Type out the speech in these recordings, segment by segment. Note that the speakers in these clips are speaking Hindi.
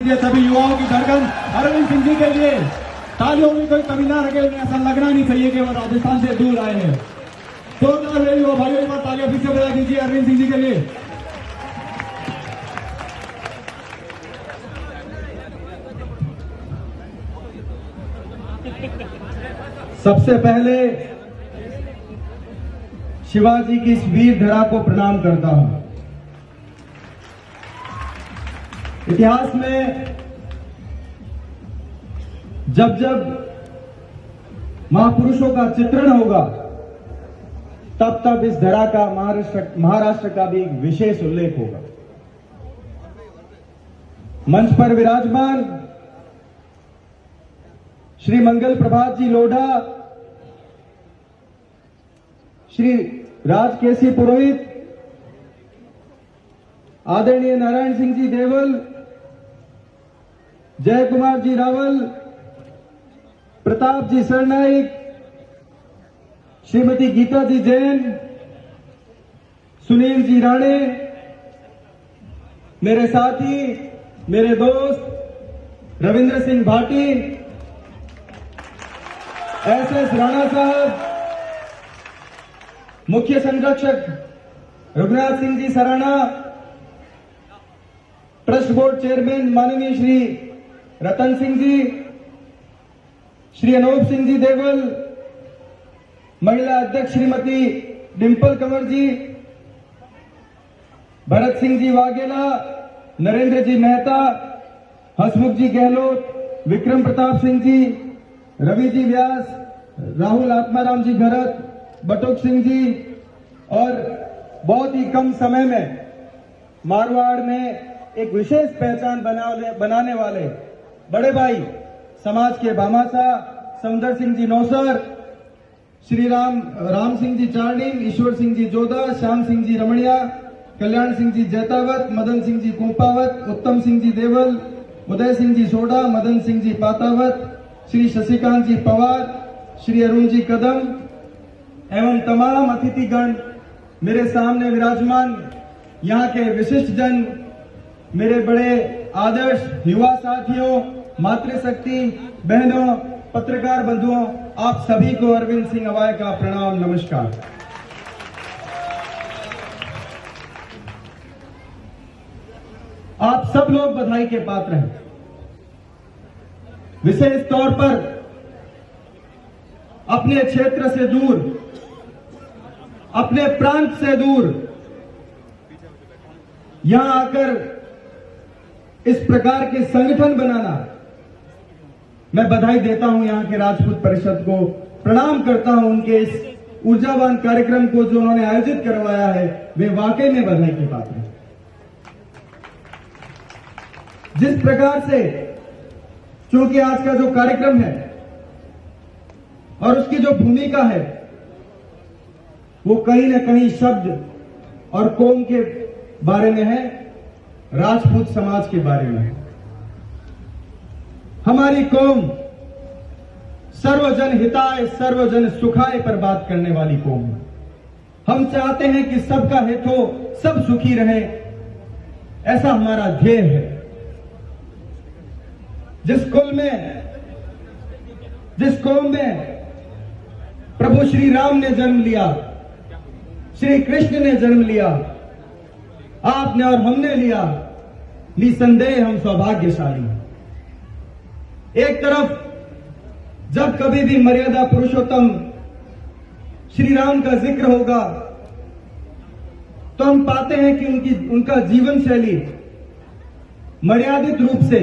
ये सभी युवाओं की धड़कन अरविंद सिंह जी के लिए तालियों में कोई कमी ना रखे। उन्हें ऐसा लगना नहीं चाहिए कि वो राजस्थान से दूर आए हैं। जोरदार मेरे युवा भाइयों एक बार तालियां फिर से बजा दीजिए अरविंद सिंह जी के लिए। सबसे पहले शिवाजी की इस वीर धरा को प्रणाम करता हूं। इतिहास में जब जब महापुरुषों का चित्रण होगा तब तब इस धरा का महाराष्ट्र का भी एक विशेष उल्लेख होगा। मंच पर विराजमान श्री मंगल प्रभात जी लोढ़ा, श्री राजकेसी पुरोहित, आदरणीय नारायण सिंह जी देवल, जय कुमार जी रावल, प्रताप जी सरनाइक, श्रीमती गीता जी जैन, सुनील जी राणे, मेरे साथी, मेरे दोस्त रविंद्र सिंह भाटी, एस राणा साहब, मुख्य संरक्षक Raghunath Singh ji Sarana, trust board chairman माननीय श्री रतन सिंह जी, श्री अनूप सिंह जी देवल, महिला अध्यक्ष श्रीमती डिंपल कंवर जी, भरत सिंह जी वाघेला, नरेंद्र जी मेहता, हसमुख जी गहलोत, विक्रम प्रताप सिंह जी, रवि जी व्यास, राहुल आत्माराम जी घरत, बटुक सिंह जी और बहुत ही कम समय में मारवाड़ में एक विशेष पहचान बनाने वाले बड़े भाई समाज के भामासा सौंदर सिंह जी नौसर, श्री राम सिंह जी चार्डिंग, ईश्वर सिंह जी जोधा, श्याम सिंह जी रमणिया, कल्याण सिंह जी जैतावत, मदन सिंह जी कुंपावत, उत्तम सिंह जी देवल, उदय सिंह जी सोडा, मदन सिंह जी पातावत, श्री शशिकांत जी पवार, श्री अरुण जी कदम एवं तमाम अतिथिगण, मेरे सामने विराजमान यहाँ के विशिष्ट जन, मेरे बड़े आदर्श युवा साथियों, मातृशक्ति बहनों, पत्रकार बंधुओं, आप सभी को अरविंद सिंह अवाय का प्रणाम, नमस्कार। आप सब लोग बधाई के पात्र हैं। विशेष तौर पर अपने क्षेत्र से दूर, अपने प्रांत से दूर यहां आकर इस प्रकार के संगठन बनाना, मैं बधाई देता हूं यहां के राजपूत परिषद को, प्रणाम करता हूं उनके इस ऊर्जावान कार्यक्रम को जो उन्होंने आयोजित करवाया है, वे वाकई में बधाई के पात्र हैं। जिस प्रकार से क्योंकि आज का जो कार्यक्रम है और उसकी जो भूमिका है वो कहीं न कहीं शब्द और कौम के बारे में है, राजपूत समाज के बारे में है। हमारी कौम सर्वजन हिताय सर्वजन सुखाय पर बात करने वाली कौम है। हम चाहते हैं कि सबका हित हो, सब सुखी रहे, ऐसा हमारा ध्येय है। जिस कौम में प्रभु श्री राम ने जन्म लिया, श्री कृष्ण ने जन्म लिया, आपने और हमने लिया, निसंदेह हम सौभाग्यशाली हैं। एक तरफ जब कभी भी मर्यादा पुरुषोत्तम श्री राम का जिक्र होगा तो हम पाते हैं कि उनका जीवन शैली मर्यादित रूप से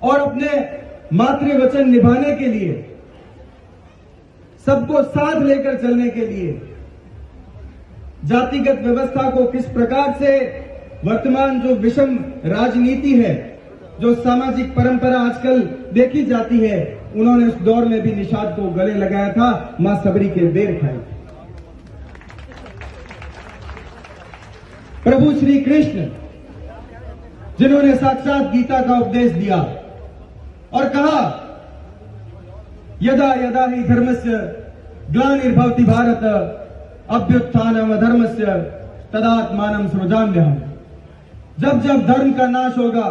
और अपने मातृवचन निभाने के लिए, सबको साथ लेकर चलने के लिए, जातिगत व्यवस्था को किस प्रकार से वर्तमान जो विषम राजनीति है, जो सामाजिक परंपरा आजकल देखी जाती है, उन्होंने उस दौर में भी निषाद को गले लगाया था, मां सबरी के बेर खाए। प्रभु श्री कृष्ण जिन्होंने साक्षात गीता का उपदेश दिया और कहा, यदा यदा हि धर्मस्य ग्लानिर्भवति भारत अभ्युत्थानम अधर्मस्य तदात्मानं सृजाम्यहम्। जब जब धर्म का नाश होगा,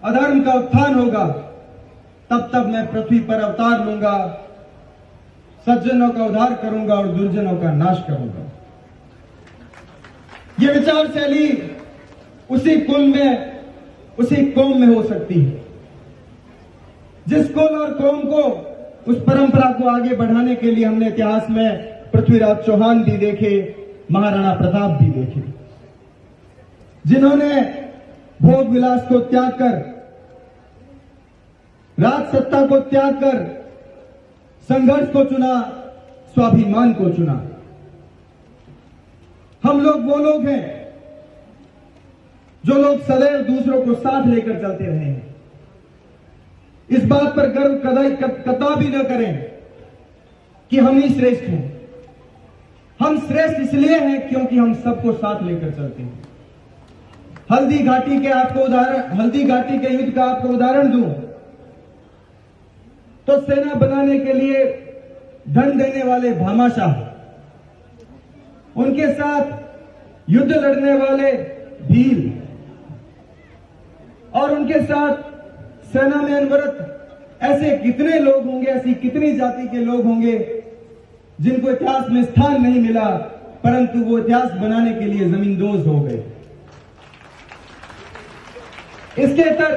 अधर्म का उत्थान होगा, तब तब मैं पृथ्वी पर अवतार लूंगा, सज्जनों का उद्धार करूंगा और दुर्जनों का नाश करूंगा। ये विचार शैली उसी कुल में, उसी कौम में हो सकती है। जिस कुल और कौम को, उस परंपरा को आगे बढ़ाने के लिए हमने इतिहास में पृथ्वीराज चौहान भी देखे, महाराणा प्रताप भी देखे, जिन्होंने भोग विलास को त्याग कर, राज सत्ता को त्याग कर संघर्ष को चुना, स्वाभिमान को चुना। हम लोग वो लोग हैं जो लोग सदैव दूसरों को साथ लेकर चलते रहे हैं। इस बात पर गर्व कदापि न करें कि हम ही श्रेष्ठ हैं। हम श्रेष्ठ इसलिए हैं क्योंकि हम सबको साथ लेकर चलते हैं। हल्दी घाटी के युद्ध का आपको उदाहरण दूं तो सेना बनाने के लिए धन देने वाले भामाशाह, उनके साथ युद्ध लड़ने वाले भील, और उनके साथ सेना में अनवरत ऐसे कितने लोग होंगे, ऐसी कितनी जाति के लोग होंगे जिनको इतिहास में स्थान नहीं मिला, परंतु वो इतिहास बनाने के लिए जमींदोज हो गए। इसके तर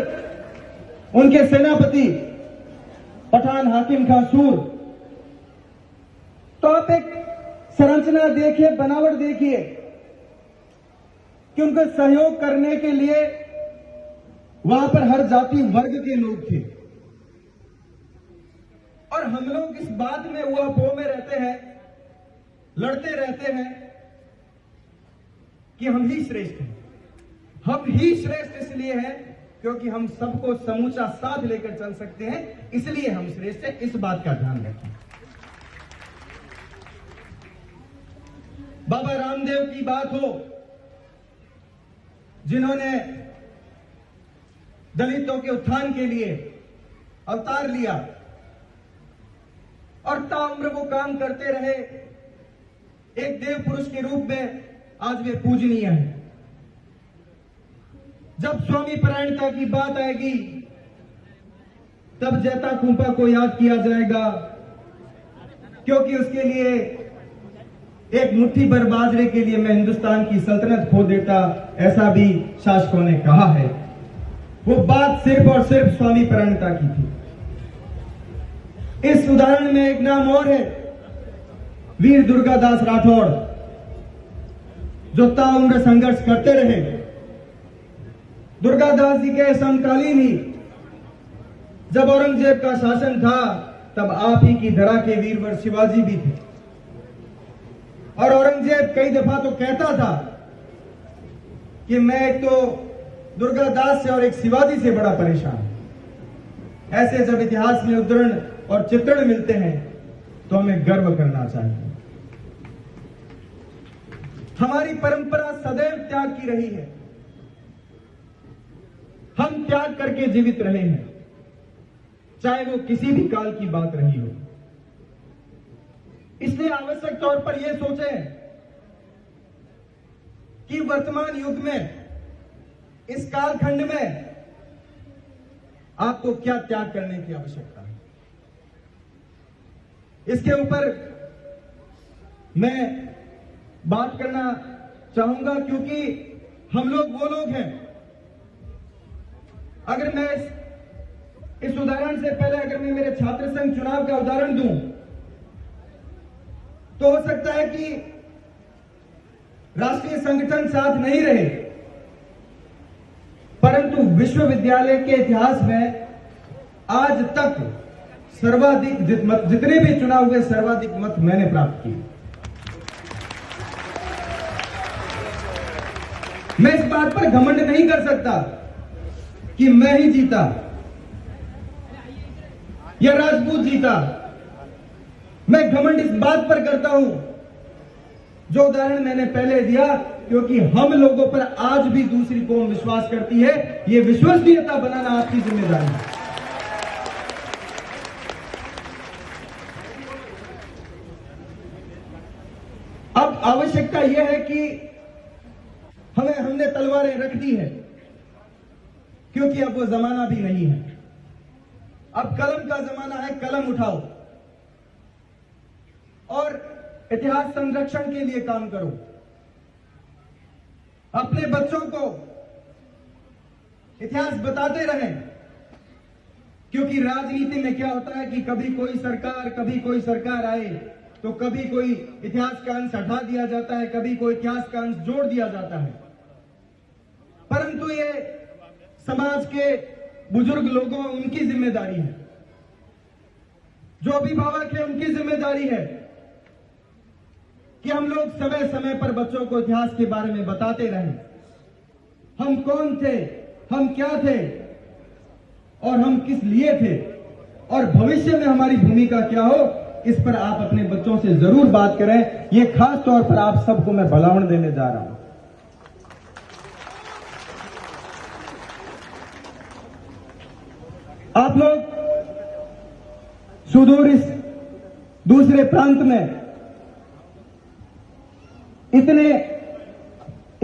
उनके सेनापति पठान हाकिम खां सूर, तो आप एक संरचना देखिए, बनावट देखिए कि उनको सहयोग करने के लिए वहां पर हर जाति वर्ग के लोग थे। और हम लोग इस बात में उहापोह में रहते हैं, लड़ते रहते हैं कि हम ही श्रेष्ठ हैं। हम ही श्रेष्ठ इसलिए हैं क्योंकि हम सबको समूचा साथ लेकर चल सकते हैं, इसलिए हम श्रेष्ठ हैं। इस बात का ध्यान रखें। बाबा रामदेव की बात हो, जिन्होंने दलितों के उत्थान के लिए अवतार लिया और ताउम्र वो काम करते रहे, एक देव पुरुष के रूप में आज वे पूजनीय हैं। जब स्वामी परायणता की बात आएगी तब जैता खूंपा को याद किया जाएगा, क्योंकि उसके लिए एक मुट्ठी भर बाजरे के लिए मैं हिंदुस्तान की सल्तनत खो देता, ऐसा भी शासकों ने कहा है। वो बात सिर्फ और सिर्फ स्वामी परायणता की थी। इस उदाहरण में एक नाम और है, वीर दुर्गादास राठौड़, जो ताउम्र संघर्ष करते रहे। दुर्गादास जी के समकालीन ही जब औरंगजेब का शासन था, तब आप ही की धरा के वीरवर शिवाजी भी थे। और औरंगजेब कई दफा तो कहता था कि मैं एक तो दुर्गादास से और एक शिवाजी से बड़ा परेशान हूं। ऐसे जब इतिहास में उद्धरण और चित्रण मिलते हैं तो हमें गर्व करना चाहिए। हमारी परंपरा सदैव त्याग की रही है। हम त्याग करके जीवित रहे हैं, चाहे वो किसी भी काल की बात रही हो। इसलिए आवश्यक तौर पर यह सोचें कि वर्तमान युग में, इस कालखंड में आपको क्या त्याग करने की आवश्यकता है। इसके ऊपर मैं बात करना चाहूंगा, क्योंकि हम लोग वो लोग हैं। अगर मैं इस उदाहरण से पहले अगर मैं मेरे छात्र संघ चुनाव का उदाहरण दूं, तो हो सकता है कि राष्ट्रीय संगठन साथ नहीं रहे, परंतु विश्वविद्यालय के इतिहास में आज तक सर्वाधिक जितने भी चुनाव हुए, सर्वाधिक मत मैंने प्राप्त किए। मैं इस बात पर घमंड नहीं कर सकता कि मैं ही जीता या राजपूत जीता। मैं घमंड इस बात पर करता हूं, जो उदाहरण मैंने पहले दिया, क्योंकि हम लोगों पर आज भी दूसरी कौम विश्वास करती है। यह विश्वसनीयता बनाना आपकी जिम्मेदारी है। अब आवश्यकता यह है कि हमने तलवारें रख दी है, क्योंकि अब वो जमाना भी नहीं है। अब कलम का जमाना है, कलम उठाओ और इतिहास संरक्षण के लिए काम करो। अपने बच्चों को इतिहास बताते रहें, क्योंकि राजनीति में क्या होता है कि कभी कोई सरकार आए तो कभी कोई इतिहास का अंश हटा दिया जाता है, कभी कोई इतिहास का अंश जोड़ दिया जाता है। परंतु ये समाज के बुजुर्ग लोगों, उनकी जिम्मेदारी है, जो अभिभावक है उनकी जिम्मेदारी है कि हम लोग समय समय पर बच्चों को इतिहास के बारे में बताते रहें। हम कौन थे, हम क्या थे और हम किस लिए थे, और भविष्य में हमारी भूमिका क्या हो, इस पर आप अपने बच्चों से जरूर बात करें। ये खास तौर पर आप सबको मैं भलावण देने जा रहा हूं। आप लोग सुदूर इस दूसरे प्रांत में इतने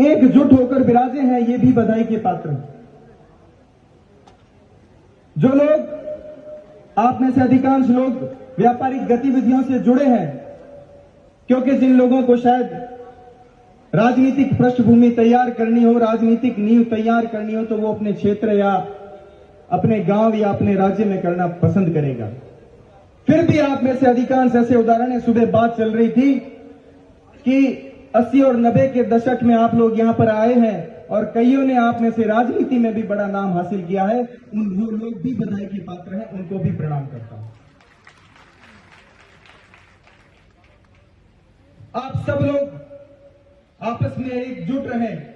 एकजुट होकर विराजे हैं, ये भी बधाई के पात्र हैं। जो लोग, आप में से अधिकांश लोग व्यापारिक गतिविधियों से जुड़े हैं, क्योंकि जिन लोगों को शायद राजनीतिक पृष्ठभूमि तैयार करनी हो, राजनीतिक नींव तैयार करनी हो, तो वो अपने क्षेत्र या अपने गांव या अपने राज्य में करना पसंद करेगा। फिर भी आप में से अधिकांश ऐसे उदाहरण है, सुबह बात चल रही थी कि 80 और 90 के दशक में आप लोग यहां पर आए हैं और कईयों ने आप में से राजनीति में भी बड़ा नाम हासिल किया है। वो लोग भी बधाई के पात्र हैं, उनको भी प्रणाम करता हूं। आप सब लोग आपस में एकजुट रहें,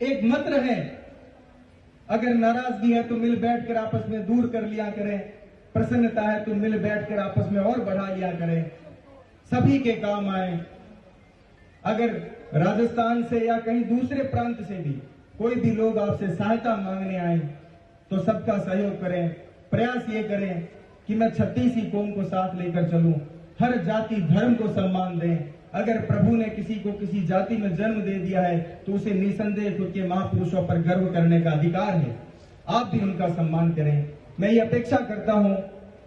एक मत रहें। अगर नाराजगी है तो मिल बैठकर आपस में दूर कर लिया करें, प्रसन्नता है तो मिल बैठकर आपस में और बढ़ा लिया करें, सभी के काम आए। अगर राजस्थान से या कहीं दूसरे प्रांत से भी कोई भी लोग आपसे सहायता मांगने आए तो सबका सहयोग करें। प्रयास ये करें कि मैं 36 कौम को साथ लेकर चलूं, हर जाति धर्म को सम्मान दें। अगर प्रभु ने किसी को किसी जाति में जन्म दे दिया है तो उसे निसंदेह खुद के महापुरुषों पर गर्व करने का अधिकार है, आप भी उनका सम्मान करें। मैं ये अपेक्षा करता हूं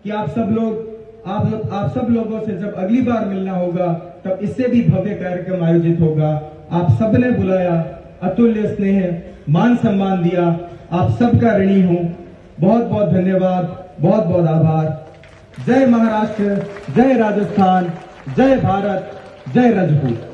कि आप सब लोगों से जब अगली बार मिलना होगा तब इससे भी भव्य कार्यक्रम आयोजित होगा। आप सबने बुलाया, अतुल्य स्नेह, मान सम्मान दिया, आप सबका ऋणी हूं। बहुत बहुत धन्यवाद, बहुत बहुत आभार। जय महाराष्ट्र, जय राजस्थान, जय भारत, जय रजपूत।